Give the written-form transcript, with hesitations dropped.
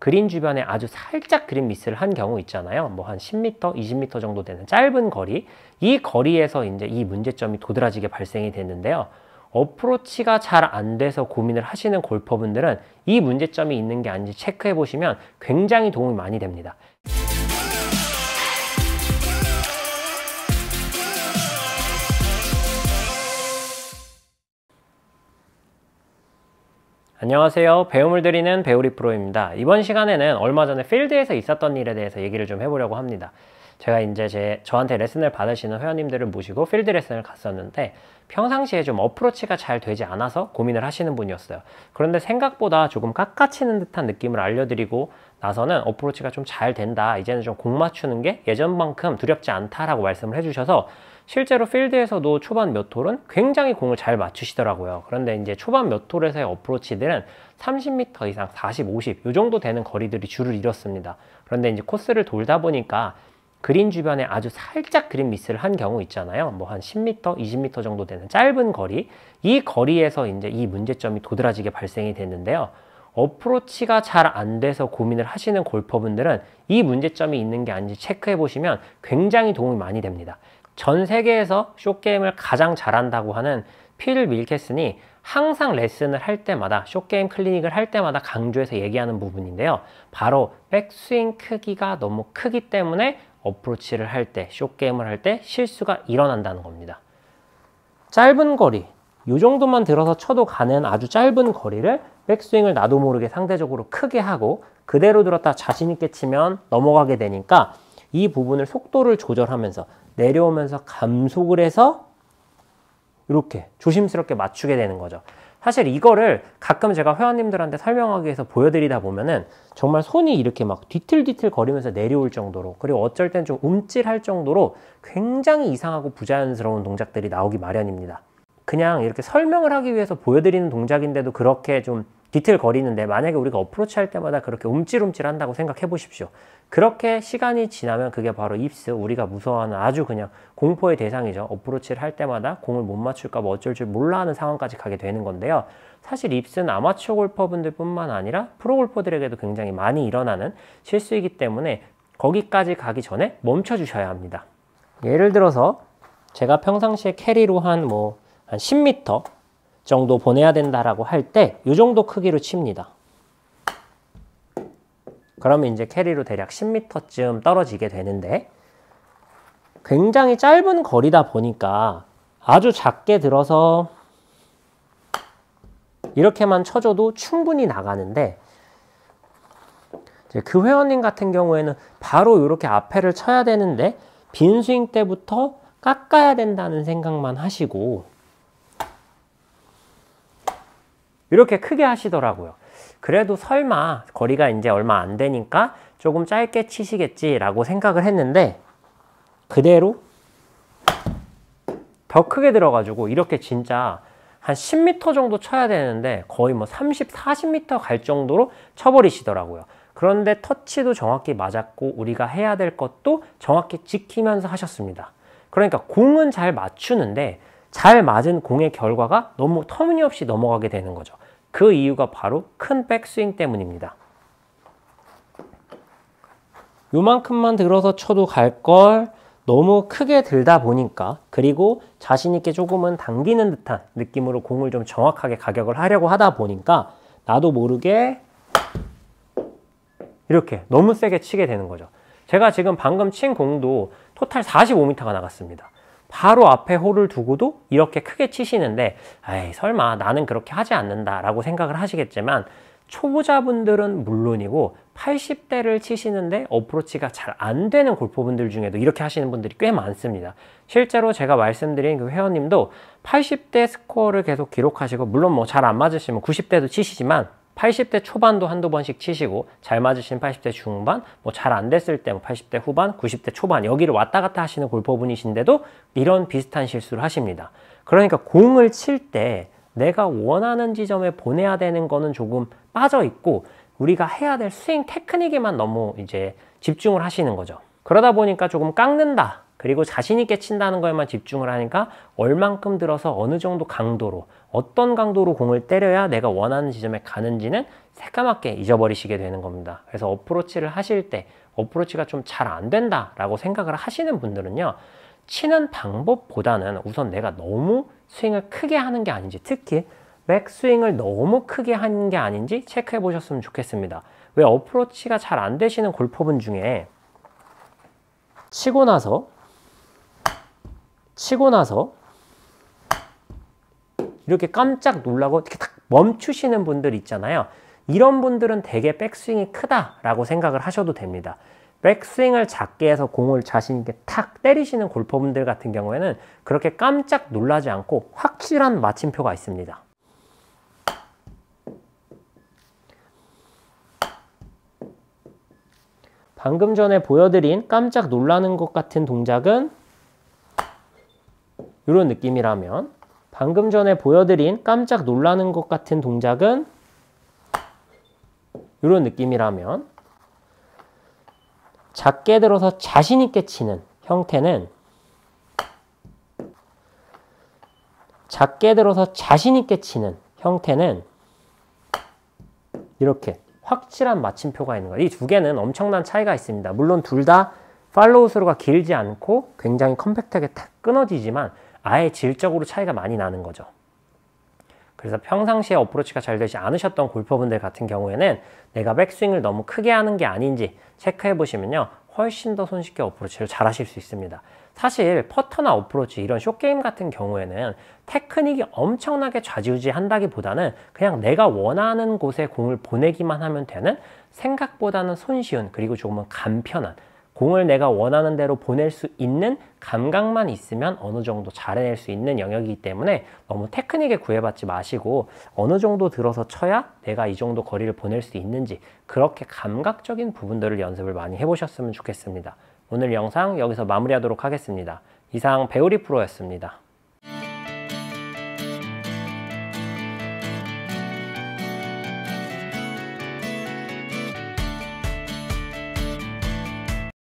그린 주변에 아주 살짝 그린 미스를 한 경우 있잖아요. 뭐 한 10m, 20m 정도 되는 짧은 거리. 이 거리에서 이제 이 문제점이 도드라지게 발생이 됐는데요. 어프로치가 잘 안 돼서 고민을 하시는 골퍼분들은 이 문제점이 있는 게 아닌지 체크해 보시면 굉장히 도움이 많이 됩니다. 안녕하세요. 배움을 드리는 배우리 프로입니다. 이번 시간에는 얼마 전에 필드에서 있었던 일에 대해서 얘기를 좀 해보려고 합니다. 제가 이제 저한테 레슨을 받으시는 회원님들을 모시고 필드 레슨을 갔었는데 평상시에 좀 어프로치가 잘 되지 않아서 고민을 하시는 분이었어요. 그런데 생각보다 조금 깎아치는 듯한 느낌을 알려드리고 나서는 어프로치가 좀 잘 된다. 이제는 좀 공 맞추는 게 예전만큼 두렵지 않다라고 말씀을 해주셔서 실제로 필드에서도 초반 몇 홀은 굉장히 공을 잘 맞추시더라고요. 그런데 이제 초반 몇 홀에서의 어프로치들은 30m 이상, 40, 50 이 정도 되는 거리들이 줄을 이뤘습니다. 그런데 이제 코스를 돌다 보니까 그린 주변에 아주 살짝 그린 미스를 한 경우 있잖아요. 뭐 한 10m, 20m 정도 되는 짧은 거리. 이 거리에서 이제 이 문제점이 도드라지게 발생이 됐는데요. 어프로치가 잘 안 돼서 고민을 하시는 골퍼분들은 이 문제점이 있는 게 아닌지 체크해 보시면 굉장히 도움이 많이 됩니다. 전 세계에서 숏게임을 가장 잘한다고 하는 필 밀케슨이 항상 레슨을 할 때마다 숏게임 클리닉을 할 때마다 강조해서 얘기하는 부분인데요. 바로 백스윙 크기가 너무 크기 때문에 어프로치를 할 때, 숏게임을 할 때 실수가 일어난다는 겁니다. 짧은 거리, 이 정도만 들어서 쳐도 가는 아주 짧은 거리를 백스윙을 나도 모르게 상대적으로 크게 하고 그대로 들었다 자신 있게 치면 넘어가게 되니까 이 부분을 속도를 조절하면서 내려오면서 감속을 해서 이렇게 조심스럽게 맞추게 되는 거죠. 사실 이거를 가끔 제가 회원님들한테 설명하기 위해서 보여드리다 보면은 정말 손이 이렇게 막 뒤틀뒤틀 거리면서 내려올 정도로, 그리고 어쩔 땐 좀 움찔할 정도로 굉장히 이상하고 부자연스러운 동작들이 나오기 마련입니다. 그냥 이렇게 설명을 하기 위해서 보여드리는 동작인데도 그렇게 좀 뒤틀거리는데, 만약에 우리가 어프로치 할 때마다 그렇게 움찔움찔 한다고 생각해 보십시오. 그렇게 시간이 지나면 그게 바로 입스, 우리가 무서워하는 아주 그냥 공포의 대상이죠. 어프로치를 할 때마다 공을 못 맞출까 봐 어쩔 줄 몰라 하는 상황까지 가게 되는 건데요. 사실 입스는 아마추어 골퍼분들 뿐만 아니라 프로 골퍼들에게도 굉장히 많이 일어나는 실수이기 때문에 거기까지 가기 전에 멈춰 주셔야 합니다. 예를 들어서 제가 평상시에 캐리로 한 10m 정도 보내야 된다라고 할 때 이 정도 크기로 칩니다. 그러면 이제 캐리로 대략 10m쯤 떨어지게 되는데, 굉장히 짧은 거리다 보니까 아주 작게 들어서 이렇게만 쳐줘도 충분히 나가는데, 그 회원님 같은 경우에는 바로 이렇게 앞에를 쳐야 되는데 빈 스윙 때부터 깎아야 된다는 생각만 하시고 이렇게 크게 하시더라고요. 그래도 설마 거리가 이제 얼마 안 되니까 조금 짧게 치시겠지라고 생각을 했는데 그대로 더 크게 들어가지고 이렇게 진짜 한 10m 정도 쳐야 되는데 거의 30, 40m 갈 정도로 쳐버리시더라고요. 그런데 터치도 정확히 맞았고 우리가 해야 될 것도 정확히 지키면서 하셨습니다. 그러니까 공은 잘 맞추는데 잘 맞은 공의 결과가 너무 터무니없이 넘어가게 되는 거죠. 그 이유가 바로 큰 백스윙 때문입니다. 요만큼만 들어서 쳐도 갈 걸 너무 크게 들다 보니까, 그리고 자신 있게 조금은 당기는 듯한 느낌으로 공을 좀 정확하게 가격을 하려고 하다 보니까 나도 모르게 이렇게 너무 세게 치게 되는 거죠. 제가 지금 방금 친 공도 토탈 45m가 나갔습니다. 바로 앞에 홀을 두고도 이렇게 크게 치시는데 에이 설마 나는 그렇게 하지 않는다 라고 생각을 하시겠지만, 초보자분들은 물론이고 80대를 치시는데 어프로치가 잘 안 되는 골퍼분들 중에도 이렇게 하시는 분들이 꽤 많습니다. 실제로 제가 말씀드린 그 회원님도 80대 스코어를 계속 기록하시고, 물론 잘 안 맞으시면 90대도 치시지만 80대 초반도 한두 번씩 치시고, 잘 맞으신 80대 중반, 잘 안 됐을 때 80대 후반, 90대 초반 여기를 왔다 갔다 하시는 골퍼분이신데도 이런 비슷한 실수를 하십니다. 그러니까 공을 칠 때 내가 원하는 지점에 보내야 되는 거는 조금 빠져 있고 우리가 해야 될 스윙 테크닉에만 너무 이제 집중을 하시는 거죠. 그러다 보니까 조금 깎는다 그리고 자신 있게 친다는 거에만 집중을 하니까 얼만큼 들어서 어느 정도 강도로, 어떤 강도로 공을 때려야 내가 원하는 지점에 가는지는 새까맣게 잊어버리시게 되는 겁니다. 그래서 어프로치를 하실 때 어프로치가 좀 잘 안 된다라고 생각을 하시는 분들은요, 치는 방법보다는 우선 내가 너무 스윙을 크게 하는 게 아닌지, 특히 백스윙을 너무 크게 하는 게 아닌지 체크해 보셨으면 좋겠습니다. 왜 어프로치가 잘 안 되시는 골퍼분 중에 치고 나서 이렇게 깜짝 놀라고 이렇게 딱 멈추시는 분들 있잖아요. 이런 분들은 되게 백스윙이 크다라고 생각을 하셔도 됩니다. 백스윙을 작게 해서 공을 자신 있게 탁 때리시는 골퍼분들 같은 경우에는 그렇게 깜짝 놀라지 않고 확실한 마침표가 있습니다. 방금 전에 보여드린 깜짝 놀라는 것 같은 동작은 이런 느낌이라면, 방금 전에 보여드린 깜짝 놀라는 것 같은 동작은 이런 느낌이라면, 작게 들어서 자신 있게 치는 형태는, 작게 들어서 자신 있게 치는 형태는 이렇게 확실한 마침표가 있는 거예요. 이 두 개는 엄청난 차이가 있습니다. 물론 둘 다 팔로우 스루가 길지 않고 굉장히 컴팩트하게 탁 끊어지지만 아예 질적으로 차이가 많이 나는 거죠. 그래서 평상시에 어프로치가 잘 되지 않으셨던 골퍼분들 같은 경우에는 내가 백스윙을 너무 크게 하는 게 아닌지 체크해 보시면요, 훨씬 더 손쉽게 어프로치를 잘 하실 수 있습니다. 사실 퍼터나 어프로치, 이런 숏게임 같은 경우에는 테크닉이 엄청나게 좌지우지 한다기보다는 그냥 내가 원하는 곳에 공을 보내기만 하면 되는, 생각보다는 손쉬운, 그리고 조금은 간편한, 공을 내가 원하는 대로 보낼 수 있는 감각만 있으면 어느 정도 잘 해낼 수 있는 영역이기 때문에 너무 테크닉에 구애받지 마시고 어느 정도 들어서 쳐야 내가 이 정도 거리를 보낼 수 있는지, 그렇게 감각적인 부분들을 연습을 많이 해보셨으면 좋겠습니다. 오늘 영상 여기서 마무리하도록 하겠습니다. 이상 배우리 프로였습니다.